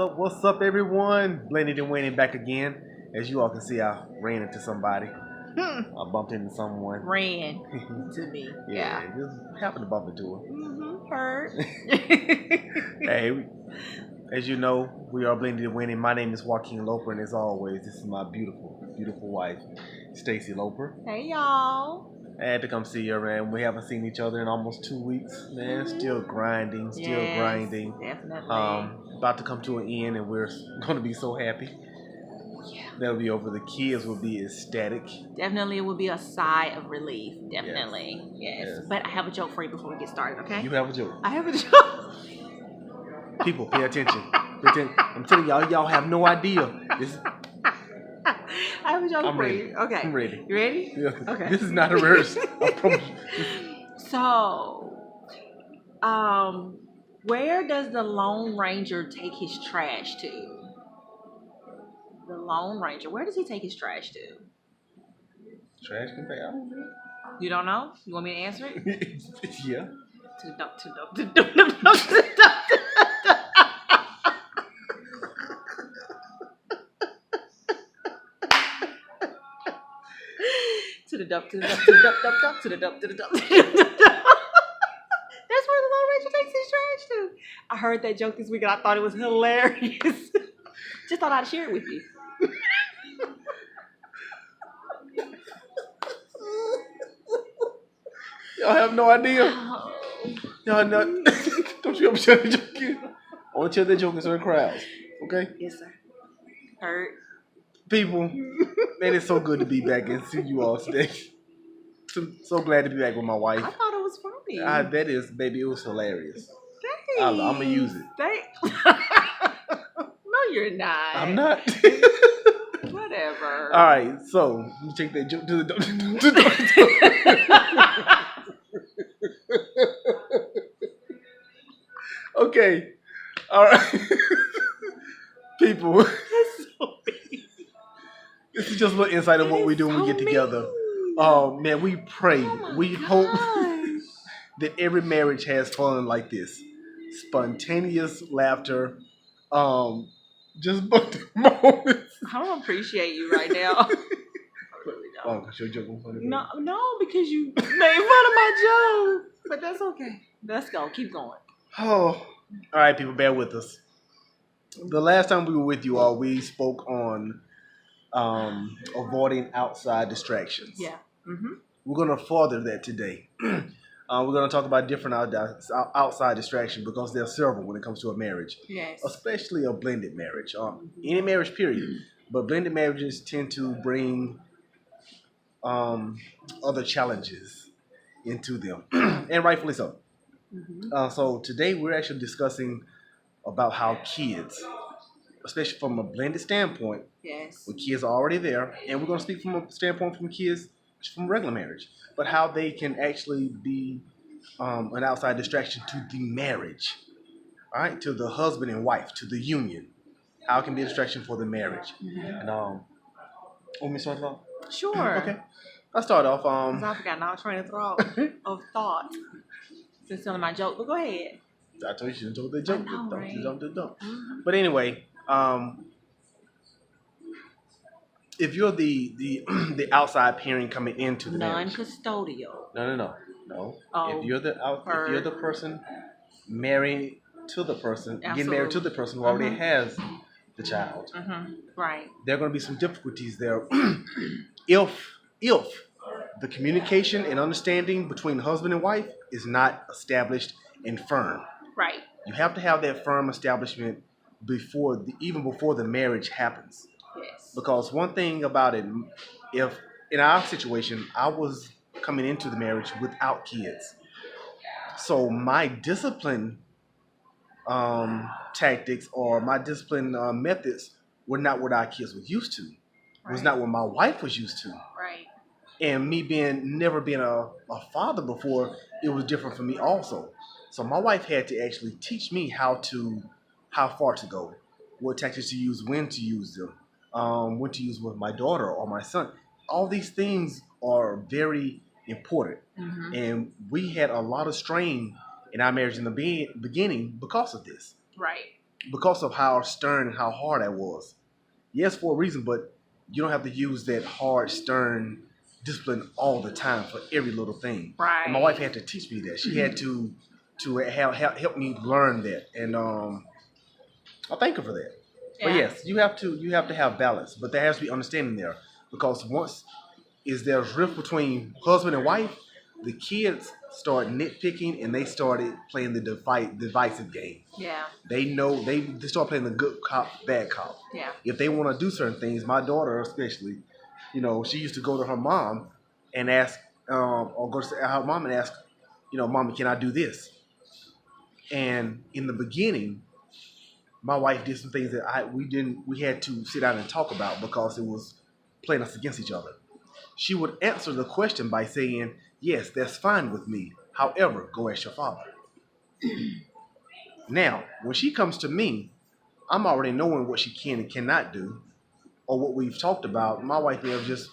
What's up, everyone? Blended and Waiting back again. As you all can see, I ran into somebody. I bumped into someone. Ran to me. Yeah, just happened to bump into her. Heard. Hey, as you know, we are Blended and Waiting. My name is Joaquin Loper, and as always, this is my beautiful, beautiful wife, Stacy Loper. Hey, y'all. I had to come see her, man. We haven't seen each other in almost 2 weeks, man. Still grinding, still grinding. Definitely. About to come to an end, and we're going to be so happy. Yeah. That'll be over. The kids will be ecstatic. Definitely, it will be a sigh of relief. Definitely. Yes. But I have a joke for you before we get started, okay? You have a joke. I have a joke. People, pay attention. I'm telling y'all have no idea. I have a joke for ready. you. Okay. I'm ready. You ready? Yeah. Okay. This is not a rehearse. I promise you. So, where does the Lone Ranger take his trash to? The Lone Ranger. Where does he take his trash to? Trash can pay. I don't know. You don't know? You want me to answer it? Yeah. To the dump, to the dump, to the dump, to the dump, to the dump. To the dump, to the dump, to the dump, dump, dump, to the dump, to the dump, to the dump, dump, dump. That's where the Lone Ranger takes his trash to. I heard that joke this week and I thought it was hilarious. Just thought I'd share it with you. Y'all have no idea. Y'all not. Don't you ever tell the joke again. Only tell that joke in certain crowds. Okay? Yes, sir. Heard. People, man, it's so good to be back and see you all today. So glad to be back with my wife. I thought it was funny. That is, baby, it was hilarious. Thanks. I'm going to use it. No, you're not. I'm not. Whatever. All right, so you take that joke to the Okay. All right. People. This is just a little insight of what we do when we get together. Oh, man, we pray. We hope that every marriage has fun like this. Spontaneous laughter. Just moments. I don't appreciate you right now. I really don't. Oh, because you're joking funny. No, because you made fun of my joke. But that's okay. Let's go. Keep going. Oh, all right, people, bear with us. The last time we were with you all, we spoke on avoiding outside distractions. Yeah. Mm-hmm. We're going to further that today. We're going to talk about different outside distractions because there are several when it comes to a marriage. Yes. Especially a blended marriage. Any marriage, period. But blended marriages tend to bring other challenges into them. And rightfully so. Mm-hmm. So today we're actually discussing about how kids, especially from a blended standpoint, yes, with kids are already there, and we're going to speak from a standpoint from kids from regular marriage, but how they can actually be an outside distraction to the marriage, all right, to the husband and wife, to the union. How it can be a distraction for the marriage. Mm-hmm. And want me to start it off? Sure. Okay. I'll start off. Because I forgot now train of thought. Since telling my joke, but go ahead. I told you shouldn't told the joke. Know, right? Mm-hmm. But anyway, if you're the outside parent coming into the marriage, non-custodial. No. Oh, if you're the person married to the person, absolutely, getting married to the person who already has the child, right? There are going to be some difficulties there if the communication and understanding between husband and wife is not established and firm. Right. You have to have that firm establishment even before the marriage happens. Yes. Because one thing about it, if in our situation, I was coming into the marriage without kids, so my discipline tactics or my discipline methods were not what our kids were used to. It was not what my wife was used to. Right. And me never being a father before, it was different for me also. So my wife had to actually teach me how far to go, what tactics to use, when to use them, when to use with my daughter or my son. All these things are very important. Mm-hmm. And we had a lot of strain in our marriage in the beginning because of this. Right. because of how stern and how hard I was. Yes, for a reason, but you don't have to use that hard, stern discipline all the time for every little thing. And my Right. wife had to teach me that. She had to help me learn that, and I thank her for that. But Yeah. yes, you have to have balance, but there has to be understanding there because once is there's rift between husband and wife, the kids start nitpicking and they started playing the divisive game. Yeah. They know they start playing the good cop, bad cop. Yeah. If they want to do certain things, my daughter especially, she used to go to her mom and ask, or go to her mom and ask, Mommy, can I do this? And in the beginning, my wife did some things that we had to sit down and talk about because it was playing us against each other. She would answer the question by saying, "Yes, that's fine with me. However, go ask your father." Now, when she comes to me, I'm already knowing what she can and cannot do, or what we've talked about. My wife will just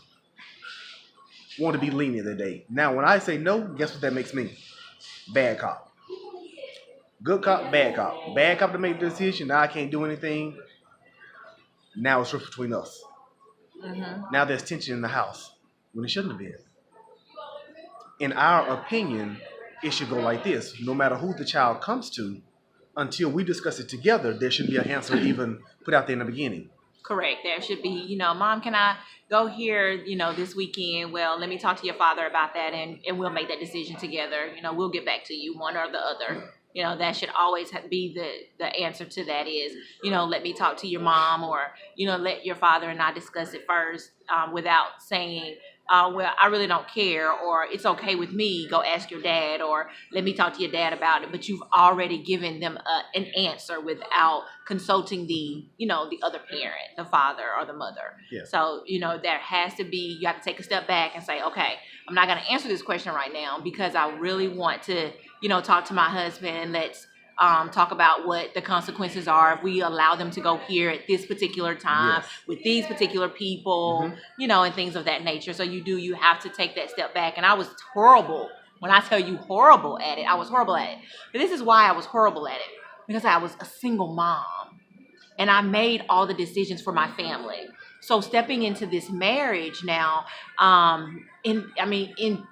want to be lenient today. Now, when I say no, guess what that makes me? Bad cop. Good cop, bad cop. Bad cop to make the decision. Now I can't do anything. Now it's rift between us. Mm-hmm. Now there's tension in the house when it shouldn't have been. In our opinion, it should go like this. No matter who the child comes to, until we discuss it together, there should be an answer even put out there in the beginning. Correct. There should be, Mom, can I go here, this weekend? Well, let me talk to your father about that and we'll make that decision together. We'll get back to you, one or the other. That should always be the answer to that is, let me talk to your mom or, let your father and I discuss it first without saying, well, I really don't care, or it's okay with me, go ask your dad, or let me talk to your dad about it. But you've already given them an answer without consulting the other parent, the father or the mother. Yeah. So, there has to be, you have to take a step back and say, okay, I'm not going to answer this question right now because I really want to, talk to my husband and let's talk about what the consequences are if we allow them to go here at this particular time Yes. with these particular people, and things of that nature. So you have to take that step back. And I was horrible. When I tell you horrible at it, I was horrible at it. But this is why I was horrible at it. Because I was a single mom. And I made all the decisions for my family. So stepping into this marriage now,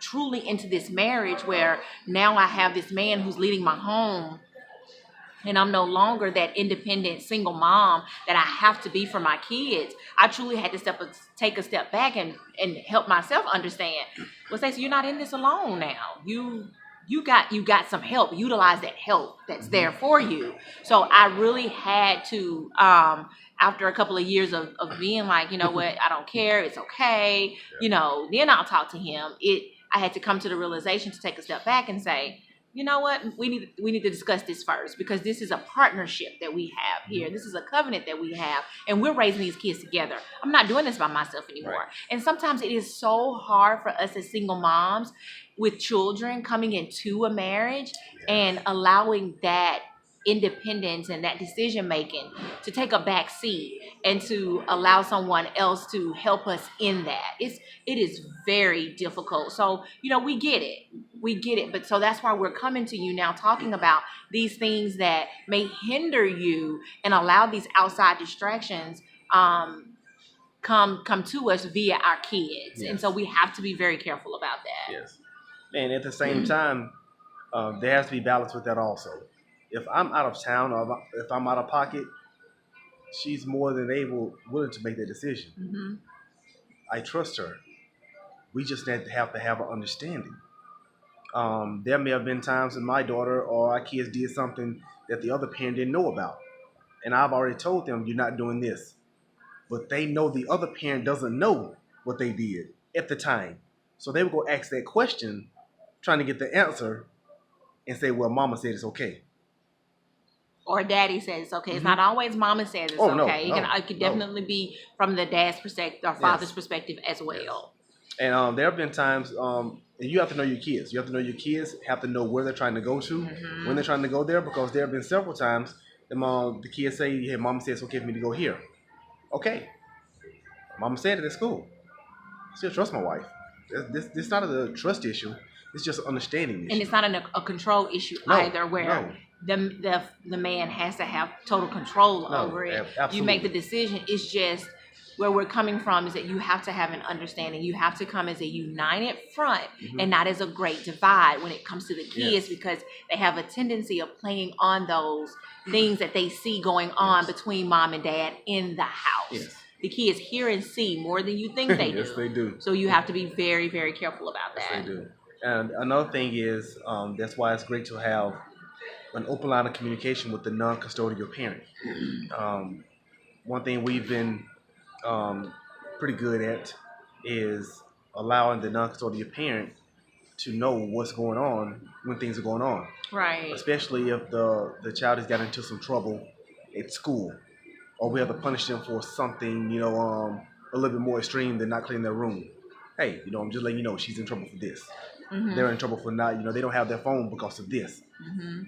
truly into this marriage where now I have this man who's leading my home, and I'm no longer that independent single mom that I have to be for my kids. I truly had to take a step back and help myself understand. Well, Stacey, you're not in this alone now. You got some help. Utilize that help that's there for you. So I really had to, after a couple of years of being like, you know what, I don't care, it's okay, then I'll talk to him. I had to come to the realization to take a step back and say, you know what, we need to discuss this first because this is a partnership that we have here. This is a covenant that we have, and we're raising these kids together. I'm not doing this by myself anymore. Right. And sometimes it is so hard for us as single moms with children coming into a marriage and allowing that independence and that decision making to take a back seat and to allow someone else to help us in that. It is very difficult. So, we get it. But so that's why we're coming to you now talking about these things that may hinder you and allow these outside distractions come to us via our kids. Yes. And so we have to be very careful about that. Yes. And at the same time, there has to be balance with that also. If I'm out of town or if I'm out of pocket, she's more than willing to make that decision. Mm-hmm. I trust her. We just have to have an understanding. There may have been times when my daughter or our kids did something that the other parent didn't know about. And I've already told them, you're not doing this. But they know the other parent doesn't know what they did at the time. So they would go ask that question, trying to get the answer, and say, well, mama said it's okay. Or daddy says it's okay. It's not always mama says it's okay. It could definitely be from the dad's perspective or father's perspective as well. Yes. And there have been times, and you have to know your kids. You have to know your kids, have to know where they're trying to go to, when they're trying to go there, because there have been several times the kids say, hey, mama said it's okay for me to go here. Okay. Mama said it at school. I still trust my wife. This is not a trust issue. It's just an understanding issue. And it's not a control issue either where the man has to have total control No, over it. absolutely. You make the decision. It's just where we're coming from is that you have to have an understanding. You have to come as a united front and not as a great divide when it comes to the kids, because they have a tendency of playing on those things that they see going on between mom and dad in the house. The kids hear and see more than you think they do. Yes, they do. So you have to be very, very careful about that. Yes, they do. And another thing is, that's why it's great to have an open line of communication with the non-custodial parent. One thing we've been pretty good at is allowing the non-custodial parent to know what's going on when things are going on. Right. Especially if the child has got into some trouble at school, or we have to punish them for something, a little bit more extreme than not cleaning their room. Hey, I'm just letting you know she's in trouble for this. They're in trouble for not, they don't have their phone because of this.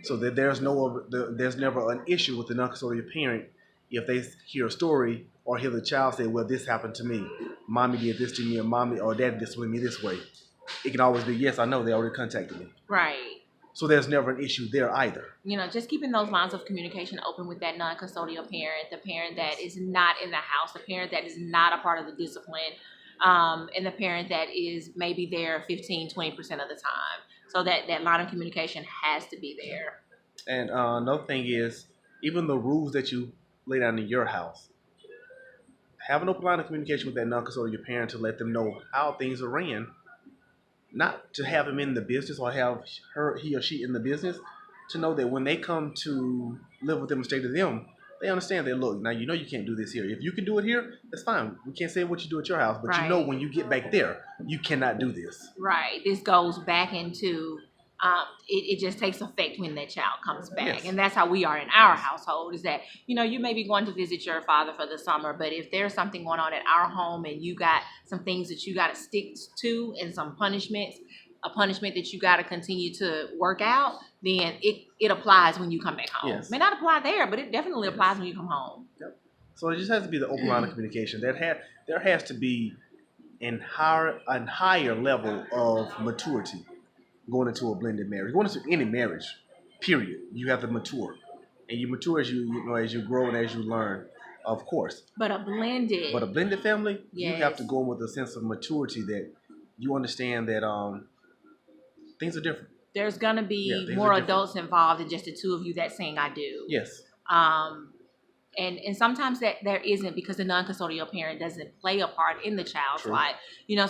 So that there's never an issue with the non-custodial parent if they hear a story or hear the child say, well, this happened to me. Mommy did this to me, or mommy or daddy disciplined me this way. It can always be, yes, I know, they already contacted me. Right. So there's never an issue there either. Just keeping those lines of communication open with that non-custodial parent, the parent that is not in the house, the parent that is not a part of the discipline, and the parent that is maybe there 15, 20% of the time. So that line of communication has to be there. And another thing is, even the rules that you lay down in your house, have an open line of communication with that non-custodial parent to let them know how things are ran. Not to have him in the business or have he or she in the business, to know that when they come to live with them and stay to them, they understand that, look, now you can't do this here. If you can do it here, that's fine. We can't say what you do at your house, but when you get back there, you cannot do this. Right. This goes back into, it just takes effect when that child comes back. Yes. And that's how we are in our household, is that, you may be going to visit your father for the summer, but if there's something going on at our home and you got some things that you got to stick to and some punishments, a punishment that you got to continue to work out, then it applies when you come back home. Yes. It may not apply there, but it definitely applies when you come home. Yep. So it just has to be the open line of communication. There has to be a higher level of maturity going into a blended marriage. Going into any marriage, period. You have to mature. And you mature as you grow and as you learn, of course. But a blended family, yes. You have to go in with a sense of maturity that you understand that things are different. There's going to be more adults involved than just the two of you that's saying I do. Yes. And sometimes that there isn't, because the non-custodial parent doesn't play a part in the child's life.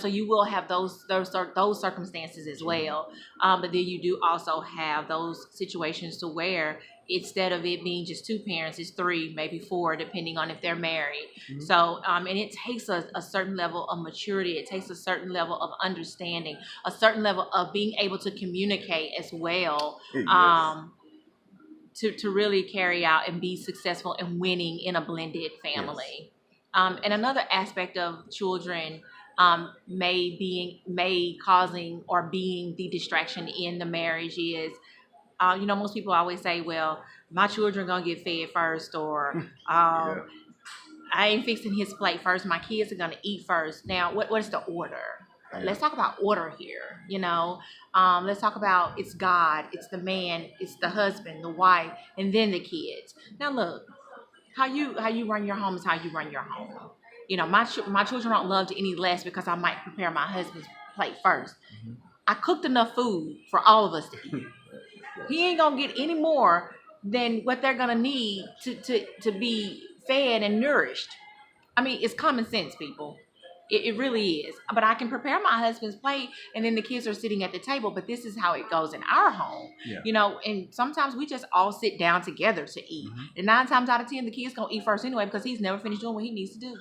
So you will have those circumstances as well. But then you do also have those situations to where instead of it being just two parents, it's three, maybe four, depending on if they're married. So, and it takes a certain level of maturity. It takes a certain level of understanding, a certain level of being able to communicate as well. Yes. To really carry out and be successful in winning in a blended family. Yes. And another aspect of children may causing or being the distraction in the marriage is, most people always say, well, my children gonna get fed first, or I ain't fixing his plate first. My kids are gonna eat first. Now, what's the order? Let's talk about order here. Let's talk about, it's God, it's the man, it's the husband, the wife, and then the kids. Now look, how you run your home is how you run your home. My children don't love any less because I might prepare my husband's plate first. I cooked enough food for all of us to eat. He ain't gonna get any more than what they're gonna need to be fed and nourished. I mean, it's common sense, people. It really is. But I can prepare my husband's plate, and then the kids are sitting at the table. But this is how it goes in our home. And sometimes we just all sit down together to eat. And 9 times out of 10, the kids gonna eat first anyway, because he's never finished doing what he needs to do.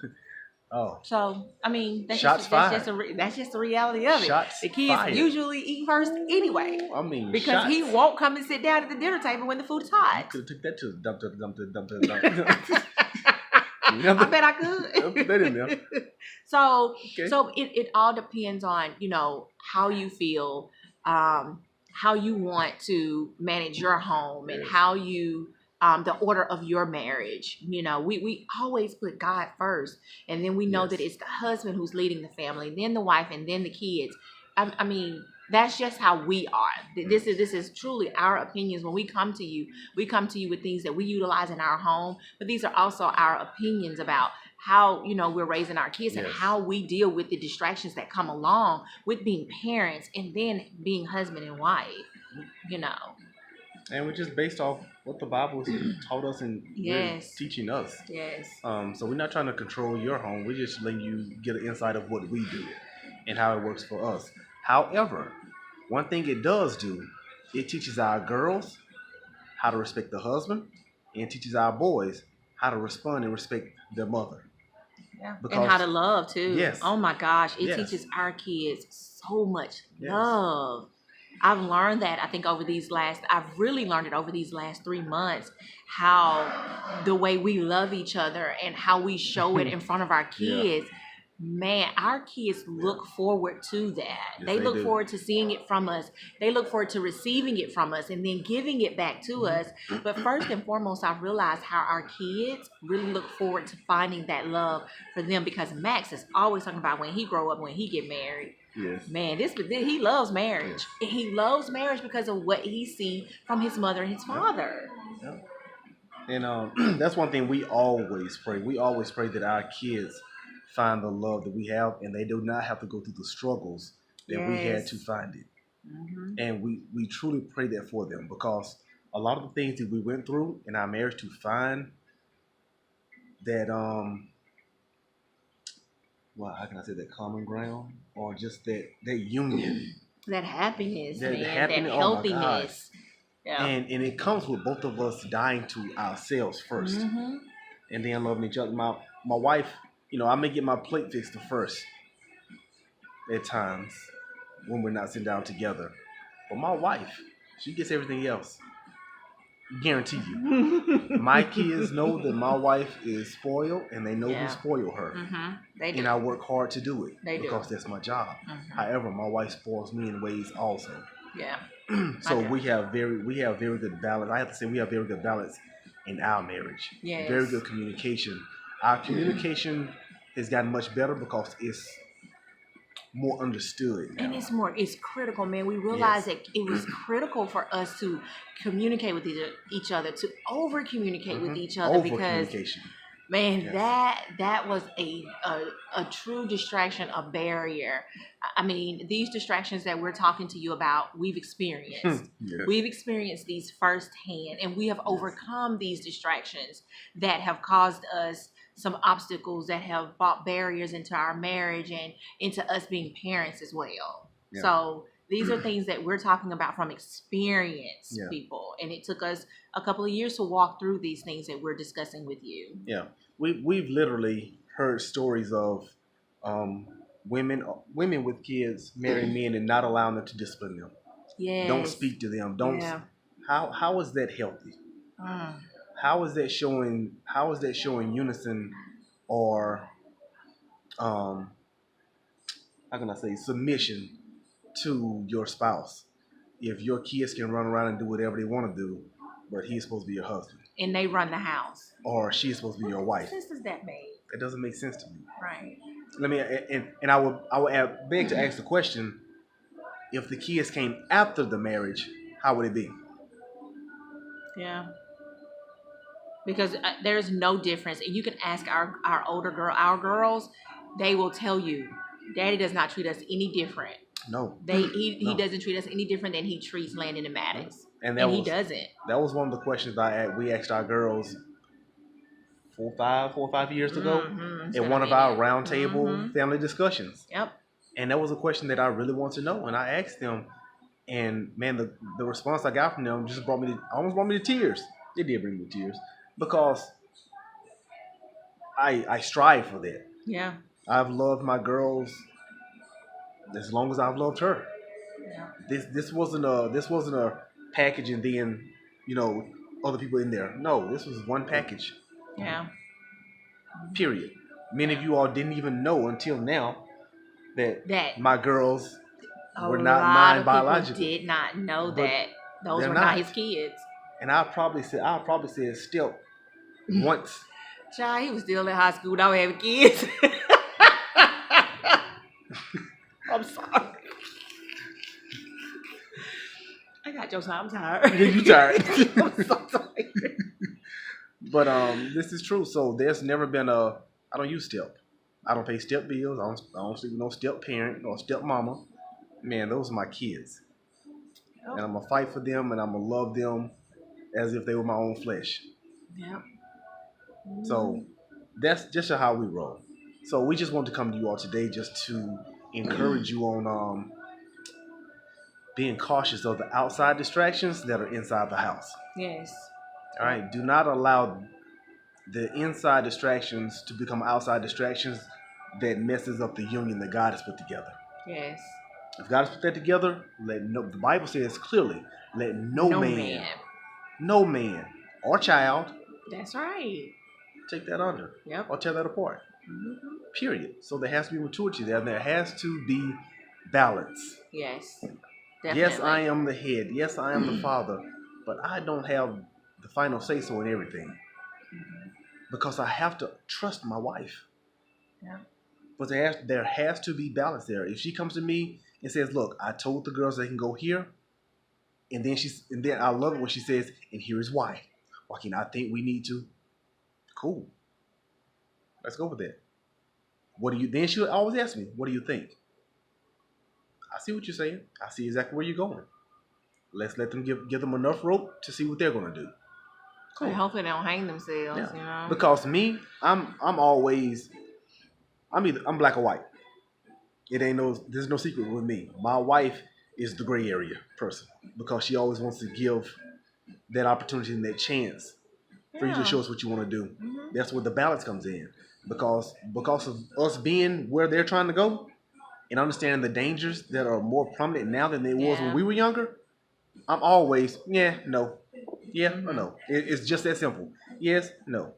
Oh. So, I mean, that's just the reality of it. The kids usually eat first anyway. I mean, because he won't come and sit down at the dinner table when the food is hot. You could have took that to the dump. I bet I could. Put that in there. So it all depends on, how you feel, how you want to manage your home, and how you, the order of your marriage. We always put God first, and then we know that it's the husband who's leading the family, then the wife, and then the kids. I mean, That's just how we are. This is truly our opinions. When we come to you with things that we utilize in our home, but these are also our opinions about how we're raising our kids and Yes. how we deal with the distractions that come along with being parents and then being husband and wife. You know. And we're just based off what the Bible has taught us and really Yes. teaching us. Yes. So we're not trying to control your home. We're just letting you get an insight of what we do and how it works for us. However, one thing it does do, it teaches our girls how to respect the husband and teaches our boys how to respond and respect their mother. Yeah. Because, and how to love too. Yes. Oh my gosh. It Yes. teaches our kids so much Yes. love. I've learned that I've really learned it over these last 3 months, how the way we love each other and how we show it in front of our kids. Man, our kids look forward to that. Yes, they look do. forward to seeing it from us. They look forward to receiving it from us and then giving it back to us. But first and foremost, I've realized how our kids really look forward to finding that love for them, because Max is always talking about when he grow up, when he get married. Yes. Man, he loves marriage. Yes. And he loves marriage because of what he seen from his mother and his father. Yep. And that's one thing we always pray. We always pray that our kids find the love that we have, and they do not have to go through the struggles that we had to find it. Mm-hmm. And we truly pray that for them, because a lot of the things that we went through in our marriage to find that how can I say, that common ground, or just that union, That happiness, that man, happiness, that healthiness. Yeah. And it comes with both of us dying to ourselves first, and then loving each other. My wife, I may get my plate fixed first at times when we're not sitting down together, but my wife, she gets everything else. Guarantee you. My kids know that my wife is spoiled, and they know who spoiled her. They do. And I work hard to do it because do. that's my job. However, my wife spoils me in ways also. Yeah. So we have very good balance. I have to say we have very good balance in our marriage. Yes. Very good communication. Our communication has gotten much better because it's more understood now. And it's critical, man. We realized that it was critical for us to communicate with each other, to over communicate with each other, because man, that was a true distraction, a barrier. I mean, these distractions that we're talking to you about, we've experienced. We've experienced these firsthand, and we have overcome these distractions that have caused us some obstacles, that have brought barriers into our marriage and into us being parents as well. Yeah. So these are things that we're talking about from experience, people. And it took us a couple of years to walk through these things that we're discussing with you. Yeah. We've literally heard stories of women with kids marrying men and not allowing them to discipline them. Yes. Don't speak to them. Don't. Yeah. How is that healthy? How is that showing unison, or how can I say, submission to your spouse? If your kids can run around and do whatever they want to do, but he's supposed to be your husband, and they run the house, or she's supposed to be your wife. What sense does that make? It doesn't make sense to me. Right. Let me and I would beg to ask the question: if the kids came after the marriage, how would it be? Yeah. Because there's no difference. And you can ask our girls, they will tell you, Daddy does not treat us any different. No. He doesn't treat us any different than he treats Landon and Maddox. And he doesn't. That was one of the questions we asked our girls 4 or 5 years ago at one of our roundtable family discussions. Yep. And that was a question that I really wanted to know. And I asked them, and man, the response I got from them just almost brought me to tears. It did bring me to tears. Because I strive for that. Yeah. I've loved my girls as long as I've loved her. Yeah. This wasn't a package and then other people in there. No, this was one package. Yeah. Period. Many of you all didn't even know until now that my girls were not mine biologically. Did not know that those were not his kids. And I'll probably say still once. Child, he was still in high school. Now having kids. I'm sorry. your side. I'm tired. You tired. I'm so tired. But this is true. So there's never been a. I don't use step. I don't pay step bills. I don't sleep with no step parent or step mama. Man, those are my kids, and I'm gonna fight for them, and I'm gonna love them as if they were my own flesh. Yeah. So that's just how we roll. So we just wanted to come to you all today just to encourage you on being cautious of the outside distractions that are inside the house. Yes. All right. Do not allow the inside distractions to become outside distractions that messes up the union that God has put together. Yes. If God has put that together, the Bible says clearly, let no man or child That's right. take that under Yep. or tear that apart. Mm-hmm. Period. So there has to be maturity there, and there has to be balance. Yes. Definitely. Yes, I am the head. Yes, I am the father, but I don't have the final say so in everything because I have to trust my wife. Yeah. But there has to be balance there. If she comes to me and says, "Look, I told the girls they can go here," and then I love it when she says, "And here is why. Joaquin, I think we need to." Cool. Let's go with that. What do you? Then she'll always ask me, "What do you think?" I see what you're saying. I see exactly where you're going. Let's let them give them enough rope to see what they're gonna do. Cool. And hopefully they don't hang themselves. Yeah. You know. Because me, I'm always I'm black or white. There's no secret with me. My wife is the gray area person because she always wants to give that opportunity and that chance for you to show us what you want to do. Mm-hmm. That's where the balance comes in. Because of us being where they're trying to go and understanding the dangers that are more prominent now than they was when we were younger, I'm always, no. Yeah, or no. It's just that simple. Yes, no.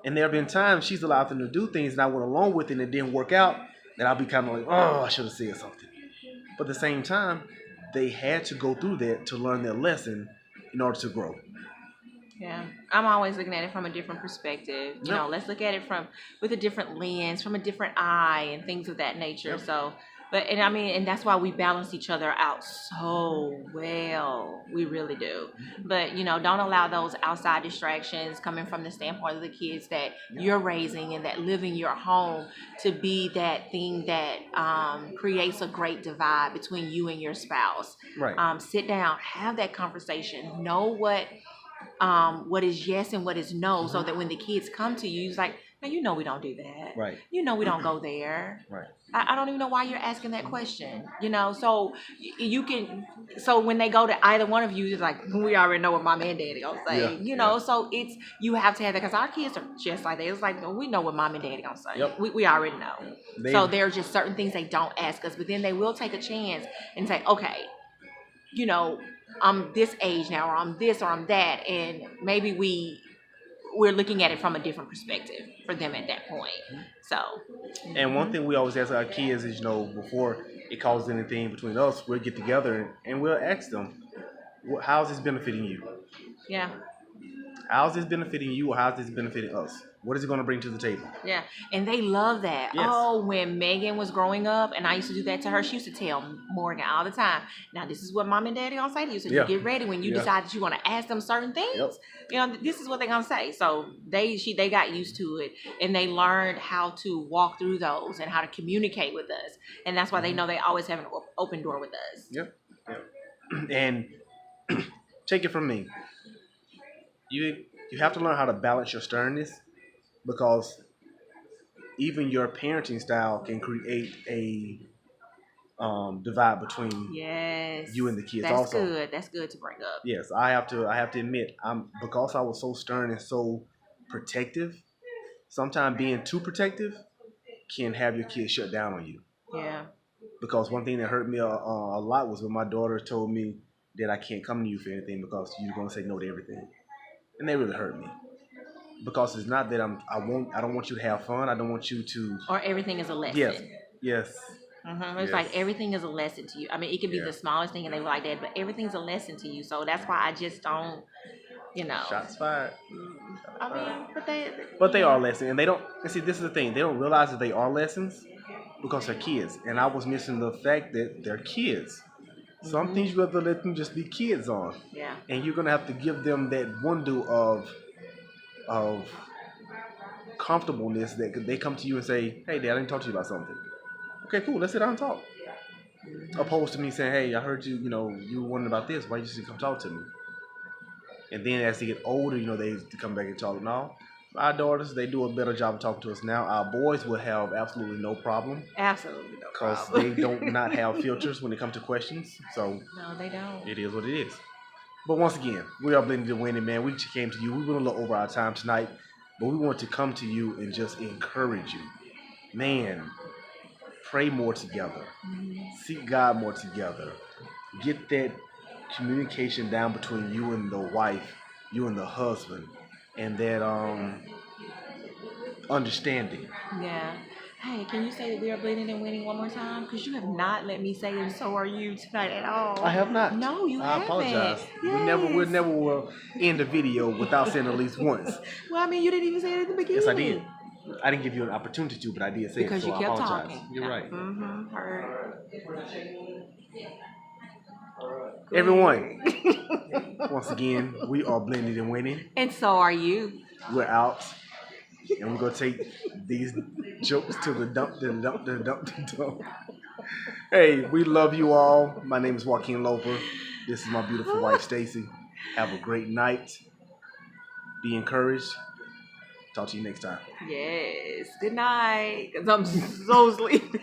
And there have been times she's allowed them to do things and I went along with it and it didn't work out. That I'll be kind of like, oh, I should have said something. But at the same time, they had to go through that to learn their lesson in order to grow. Yeah, I'm always looking at it from a different perspective. You know, let's look at it with a different lens, from a different eye, and things of that nature. Yep. So, and that's why we balance each other out so well. We really do. But don't allow those outside distractions coming from the standpoint of the kids that you're raising and that live in your home to be that thing that creates a great divide between you and your spouse. Right. Sit down, have that conversation, know what is yes and what is no, so that when the kids come to you, it's like, no, we don't do that. Right. We don't go there. Right. I don't even know why you're asking that question. So you can. So when they go to either one of you, it's like, we already know what mom and daddy gonna say. So it's, you have to have that, because our kids are just like that. It's like, we know what mom and daddy gonna say. Yep. We already know. So there's just certain things they don't ask us, but then they will take a chance and say, okay, I'm this age now, or I'm this, or I'm that, and maybe we're looking at it from a different perspective for them at that point. So, and one thing we always ask our kids is, before it causes anything between us, we'll get together and we'll ask them, how's this benefiting you? Yeah. How's this benefiting you, or how's this benefiting us? What is it going to bring to the table? Yeah, and they love that. Yes. Oh, when Megan was growing up, and I used to do that to her, she used to tell Morgan all the time, now this is what mom and daddy gonna say to you, so you get ready when you decide that you want to ask them certain things. This is what they're gonna say. So they got used to it, and they learned how to walk through those and how to communicate with us, and that's why they know they always have an open door with us. Yep. And take it from me, you have to learn how to balance your sternness, because even your parenting style can create a divide between you and the kids. That's good. That's good to bring up. Yes, I have to admit, because I was so stern and so protective. Sometimes being too protective can have your kids shut down on you. Yeah. Because one thing that hurt me a lot was when my daughter told me that I can't come to you for anything because you're gonna say no to everything, and that really hurt me. Because it's not that I don't want you to have fun. I don't want you to. Or everything is a lesson. Yes. Mm-hmm. It's like everything is a lesson to you. I mean, it can be the smallest thing, and they were like that, but everything's a lesson to you. So that's why I just don't, Shots fired. But they are lessons, and they don't. And see, this is the thing. They don't realize that they are lessons because they're kids, and I was missing the fact that they're kids. Some things you have to let them just be kids on. Yeah. And you're gonna have to give them that window of comfortableness that they come to you and say, "Hey, Dad, I didn't talk to you about something." Okay, cool. Let's sit down and talk. Opposed to me saying, "Hey, I heard you. You were wondering about this. Why you just come talk to me?" And then as they get older, they come back and talk. No, our daughters, they do a better job of talking to us now. Our boys will have absolutely no problem Absolutely no because problem. they don't not have filters when it comes to questions. So No, they don't. it is what it is. But once again, we are blended and winning, man. We came to you. We went a little over our time tonight, but we want to come to you and just encourage you. Man, pray more together. Seek God more together. Get that communication down between you and the wife, you and the husband, and that understanding. Yeah. Hey, can you say that we are bleeding and winning one more time? Because you have not let me say, and so are you tonight at all. I have not. No, you I haven't. apologize. Yes. We never will end a video without saying at least once. Well, I mean, you didn't even say it at the beginning. Yes, I did. I didn't give you an opportunity to, but I did say Because it, so you kept I apologize. talking. You're right. Mm-hmm. Heard. Everyone, once again, we are blended and winning. And so are you. We're out. And we're going to take these jokes to the dump, to the dump, to the dump, to the dump. Hey, we love you all. My name is Joaquin Loper. This is my beautiful wife, Stacy. Have a great night. Be encouraged. Talk to you next time. Yes. Good night. Because I'm so sleepy.